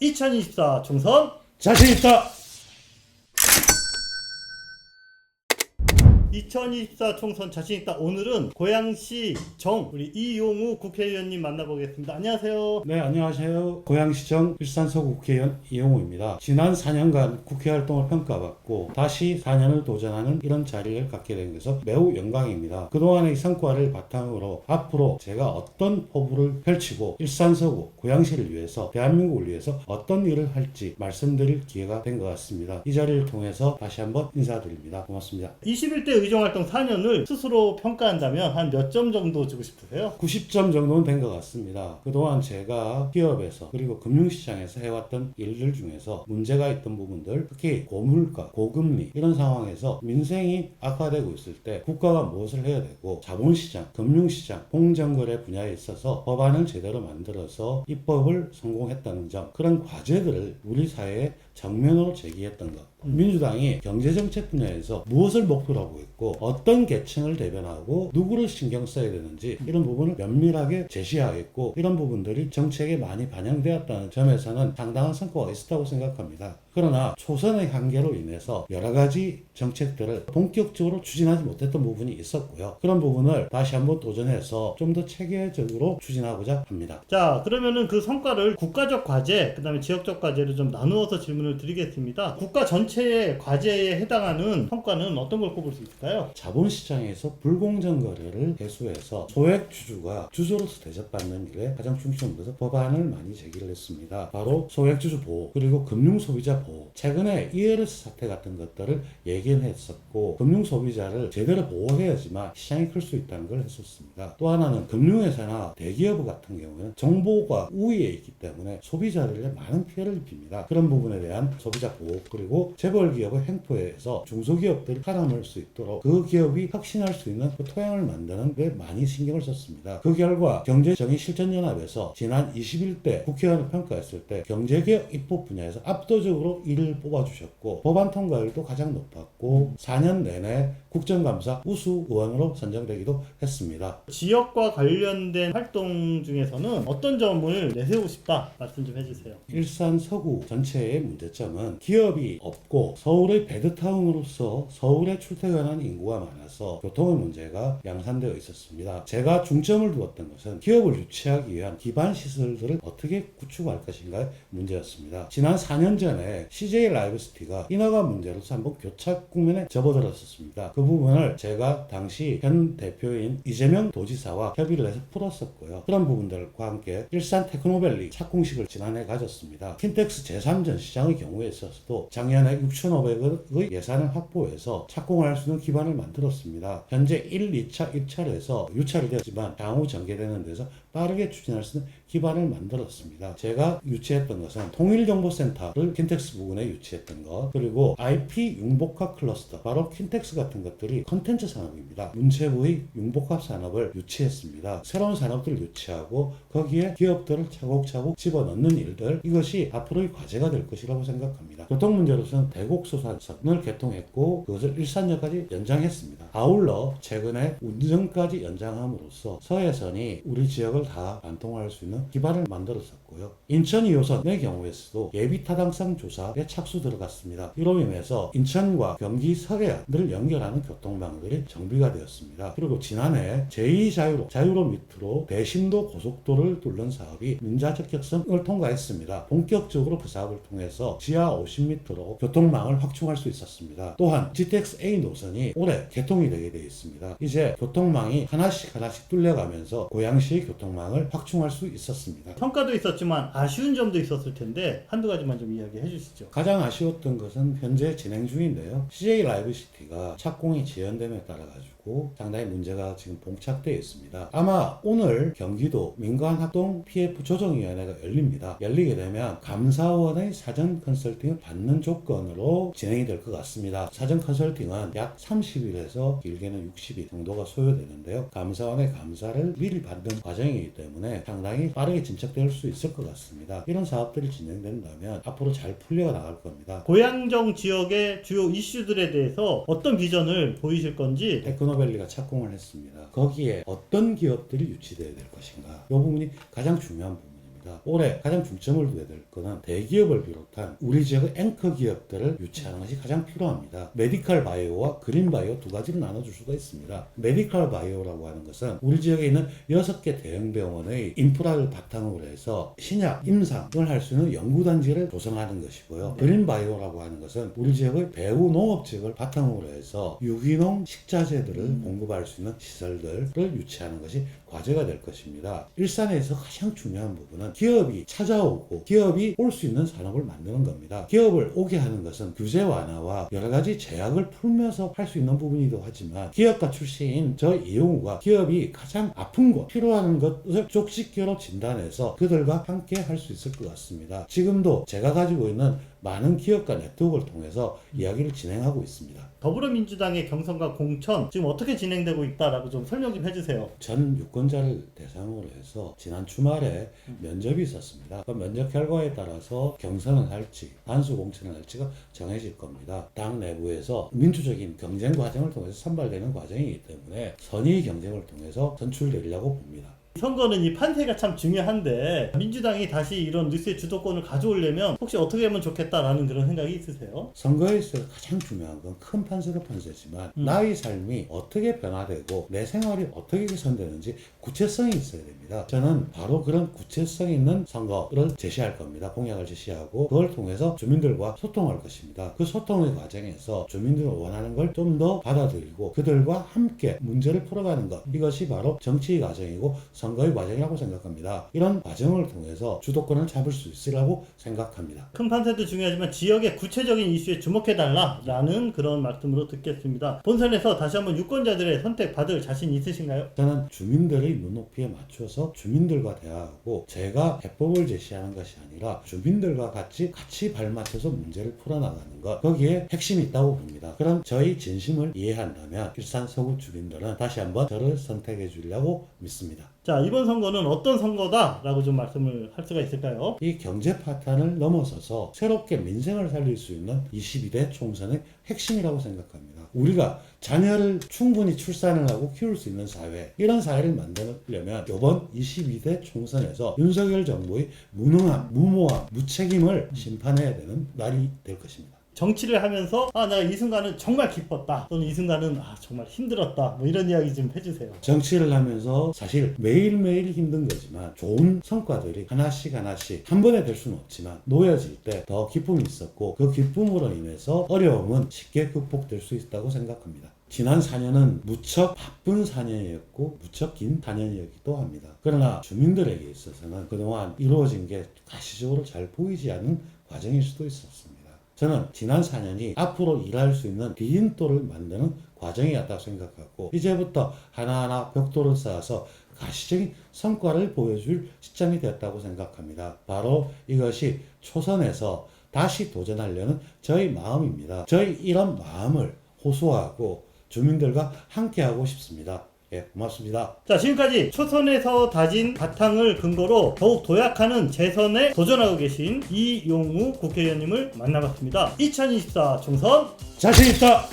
2024 총선 자신 있다. 2024 총선 자신있다. 오늘은 고양시 정 우리 이용우 국회의원님 만나보겠습니다. 안녕하세요. 네, 안녕하세요. 고양시청 일산서구 국회의원 이용우입니다. 지난 4년간 국회 활동을 평가받고 다시 4년을 도전하는 이런 자리를 갖게 된 것은 매우 영광입니다. 그동안의 성과를 바탕으로 앞으로 제가 어떤 포부를 펼치고 일산서구 고양시를 위해서 대한민국을 위해서 어떤 일을 할지 말씀드릴 기회가 된 것 같습니다. 이 자리를 통해서 다시 한번 인사드립니다. 고맙습니다. 21대 의정활동 4년을 스스로 평가한다면 한 몇 점 정도 주고 싶으세요? 90점 정도는 된 것 같습니다. 그동안 제가 기업에서 그리고 금융시장에서 해왔던 일들 중에서 문제가 있던 부분들, 특히 고물가, 고금리 이런 상황에서 민생이 악화되고 있을 때 국가가 무엇을 해야 되고 자본시장, 금융시장, 공정거래 분야에 있어서 법안을 제대로 만들어서 입법을 성공했다는 점, 그런 과제들을 우리 사회에 정면으로 제기했던 것. 민주당이 경제정책 분야에서 무엇을 목표로 하고 있고 어떤 계층을 대변하고 누구를 신경 써야 되는지 이런 부분을 면밀하게 제시하겠고 이런 부분들이 정책에 많이 반영되었다는 점에서는 상당한 성과가 있었다고 생각합니다. 그러나 초선의 한계로 인해서 여러 가지 정책들을 본격적으로 추진하지 못했던 부분이 있었고요. 그런 부분을 다시 한번 도전해서 좀 더 체계적으로 추진하고자 합니다. 자, 그러면은 그 성과를 국가적 과제, 그 다음에 지역적 과제를 좀 나누어서 질문을 드리겠습니다. 국가 전체의 과제에 해당하는 성과는 어떤 걸 꼽을 수 있을까요? 자본시장에서 불공정 거래를 해소해서 소액 주주가 주주로서 대접받는 일에 가장 중점을 둬서 법안을 많이 제기를 했습니다. 바로 소액 주주 보호, 그리고 금융 소비자 보호. 최근에 ELS 사태 같은 것들을 얘기는 했었고 금융 소비자를 제대로 보호해야지만 시장이 클 수 있다는 걸 했었습니다. 또 하나는 금융회사나 대기업 같은 경우는 정보가 우위에 있기 때문에 소비자들에게 많은 피해를 입힙니다. 그런 부분에 대한 소비자 보호, 그리고 재벌 기업의 횡포에서 중소기업들이 살아남을 수 있도록 그 기업이 혁신할 수 있는 그 토양을 만드는 데 많이 신경을 썼습니다. 그 결과 경제정의실천연합에서 지난 21대 국회의원을 평가했을 때 경제개혁 입법 분야에서 압도적으로 1위를 뽑아주셨고 법안 통과율도 가장 높았고 4년 내내 국정감사 우수 의원으로 선정되기도 했습니다. 지역과 관련된 활동 중에서는 어떤 점을 내세우고 싶다 말씀 좀 해주세요. 일산 서구 전체의 문제점은 기업이 없고 서울의 베드타운으로서 서울에 출퇴근하는 인구가 많아서 교통의 문제가 양산되어 있었습니다. 제가 중점을 두었던 것은 기업을 유치하기 위한 기반 시설들을 어떻게 구축할 것인가의 문제였습니다. 지난 4년 전에 CJ 라이브시티가 인허가 문제로서 한번 교착 국면에 접어들었었습니다. 그 부분을 제가 당시 현 대표인 이재명 도지사와 협의를 해서 풀었었고요. 그런 부분들과 함께 일산 테크노밸리 착공식을 지난해 가졌습니다. 킨텍스 제3전 시장의 경우에 있어서도 작년에 6,500억의 예산을 확보해서 착공할 수 있는 기반을 만들었습니다. 현재 1, 2차 입찰에서 유찰이 되었지만 향후 전개되는 데서 빠르게 추진할 수 있는 기반을 만들었습니다. 제가 유치했던 것은 통일정보센터를 킨텍스 부근에 유치했던 것, 그리고 IP 융복합 클러스터, 바로 킨텍스 같은 것들이 컨텐츠 산업입니다. 문체부의 융복합 산업을 유치했습니다. 새로운 산업들을 유치하고 거기에 기업들을 차곡차곡 집어넣는 일들, 이것이 앞으로의 과제가 될 것이라고 생각합니다. 교통 문제로서는 대곡소산선을 개통했고 그것을 일산역까지 연장했습니다. 아울러 최근에 운정까지 연장함으로써 서해선이 우리 지역을 다 관통할 수 있는 기반을 만들었었고요. 인천 2호선의 경우에서도 예비 타당성 조사에 착수 들어갔습니다. 이로 인해서 인천과 경기 서해안을 연결하는 교통망들이 정비가 되었습니다. 그리고 지난해 제2자유로 밑으로 대심도 고속도로를 뚫는 사업이 민자적 격성을 통과했습니다. 본격적으로 그 사업을 통해서 지하 50m로 교통망을 확충할 수 있었습니다. 또한 GTX-A 노선이 올해 개통이 되게 되어 있습니다. 이제 교통망이 하나씩 뚫려가면서 고양시의 교통망을 확충할 수 있었습니다. 성과도 있었지만 아쉬운 점도 있었을 텐데 한두 가지만 좀 이야기해 주시죠. 가장 아쉬웠던 것은 현재 진행 중인데요. CJ 라이브시티가 착공이 지연됨에 따라 가지고 상당히 문제가 지금 봉착되어 있습니다. 아마 오늘 경기도 민간합동 PF 조정위원회가 열리게 되면 감사원의 사전 컨설팅을 받는 조건으로 진행이 될 것 같습니다. 사전 컨설팅은 약 30일에서 길게는 60일 정도가 소요되는데요. 감사원의 감사를 미리 받는 과정이기 때문에 상당히 빠르게 진척될 수 있을 것 같습니다. 이런 사업들이 진행된다면 앞으로 잘 풀려 나갈 겁니다. 고양정 지역의 주요 이슈들에 대해서 어떤 비전을 보이실 건지. 테크노밸리가 착공을 했습니다. 거기에 어떤 기업들이 유치되어야 될 것인가, 이 부분이 가장 중요한 부분입니다. 있습니다. 올해 가장 중점을 둬야 될 것은 대기업을 비롯한 우리 지역의 앵커 기업들을 유치하는 것이 가장 필요합니다. 메디컬 바이오와 그린 바이오 두 가지로 나눠줄 수가 있습니다. 메디컬 바이오라고 하는 것은 우리 지역에 있는 6개 대형 병원의 인프라를 바탕으로 해서 신약, 임상을 할 수 있는 연구단지를 조성하는 것이고요. 그린 바이오라고 하는 것은 우리 지역의 배후 농업 지역을 바탕으로 해서 유기농 식자재들을 공급할 수 있는 시설들을 유치하는 것이 과제가 될 것입니다. 일산에서 가장 중요한 부분은 기업이 찾아오고 기업이 올 수 있는 산업을 만드는 겁니다. 기업을 오게 하는 것은 규제 완화와 여러 가지 제약을 풀면서 할 수 있는 부분이기도 하지만 기업가 출신인 저 이용우가 기업이 가장 아픈 것, 필요한 것을 쪽집게로 진단해서 그들과 함께 할 수 있을 것 같습니다. 지금도 제가 가지고 있는 많은 기업가 네트워크를 통해서 이야기를 진행하고 있습니다. 더불어민주당의 경선과 공천 지금 어떻게 진행되고 있다라고 좀 설명 좀 해주세요. 전 유권자를 대상으로 해서 지난 주말에 면접이 있었습니다. 그 면접 결과에 따라서 경선을 할지 단수 공천을 할지가 정해질 겁니다. 당 내부에서 민주적인 경쟁 과정을 통해서 선발되는 과정이기 때문에 선의 경쟁을 통해서 선출되리라고 봅니다. 선거는 이 판세가 참 중요한데 민주당이 다시 이런 뉴스의 주도권을 가져오려면 혹시 어떻게 하면 좋겠다라는 그런 생각이 있으세요? 선거에 있어 가장 중요한 건 큰 판세도 판세지만 나의 삶이 어떻게 변화되고 내 생활이 어떻게 개선되는지 구체성이 있어야 됩니다. 저는 바로 그런 구체성 있는 선거를 제시할 겁니다. 공약을 제시하고 그걸 통해서 주민들과 소통할 것입니다. 그 소통의 과정에서 주민들이 원하는 걸 좀 더 받아들이고 그들과 함께 문제를 풀어가는 것, 이것이 바로 정치의 과정이고 선거의 과정이라고 생각합니다. 이런 과정을 통해서 주도권을 잡을 수 있으라고 생각합니다. 큰 판세도 중요하지만 지역의 구체적인 이슈에 주목해달라라는 그런 말씀으로 듣겠습니다. 본선에서 다시 한번 유권자들의 선택 받을 자신 있으신가요? 저는 주민들의 눈높이에 맞춰서 주민들과 대화하고 제가 해법을 제시하는 것이 아니라 주민들과 같이 발맞춰서 문제를 풀어나가는 것, 거기에 핵심이 있다고 봅니다. 그럼 저희 진심을 이해한다면 일산 서구 주민들은 다시 한번 저를 선택해 주려고 믿습니다. 자, 이번 선거는 어떤 선거다라고 좀 말씀을 할 수가 있을까요? 이 경제 파탄을 넘어서서 새롭게 민생을 살릴 수 있는 22대 총선의 핵심이라고 생각합니다. 우리가 자녀를 충분히 출산을 하고 키울 수 있는 사회, 이런 사회를 만들려면 이번 22대 총선에서 윤석열 정부의 무능함, 무모함, 무책임을 심판해야 되는 날이 될 것입니다. 정치를 하면서 내가 이 순간은 정말 기뻤다 또는 이 순간은 정말 힘들었다 뭐 이런 이야기 좀 해주세요. 정치를 하면서 사실 매일매일 힘든 거지만 좋은 성과들이 하나씩 한 번에 될 수는 없지만 놓여질 때 더 기쁨이 있었고 그 기쁨으로 인해서 어려움은 쉽게 극복될 수 있다고 생각합니다. 지난 4년은 무척 바쁜 4년이었고 무척 긴 4년이었기도 합니다. 그러나 주민들에게 있어서는 그동안 이루어진 게 가시적으로 잘 보이지 않는 과정일 수도 있었습니다. 저는 지난 4년이 앞으로 일할 수 있는 디딤돌을 만드는 과정이었다고 생각하고 이제부터 하나하나 벽돌을 쌓아서 가시적인 성과를 보여줄 시점이 되었다고 생각합니다. 바로 이것이 초선에서 다시 도전하려는 저희 마음입니다. 저희 이런 마음을 호소하고 주민들과 함께하고 싶습니다. 예, 고맙습니다. 자, 지금까지 초선에서 다진 바탕을 근거로 더욱 도약하는 재선에 도전하고 계신 이용우 국회의원님을 만나봤습니다. 2024 총선 자신 있다!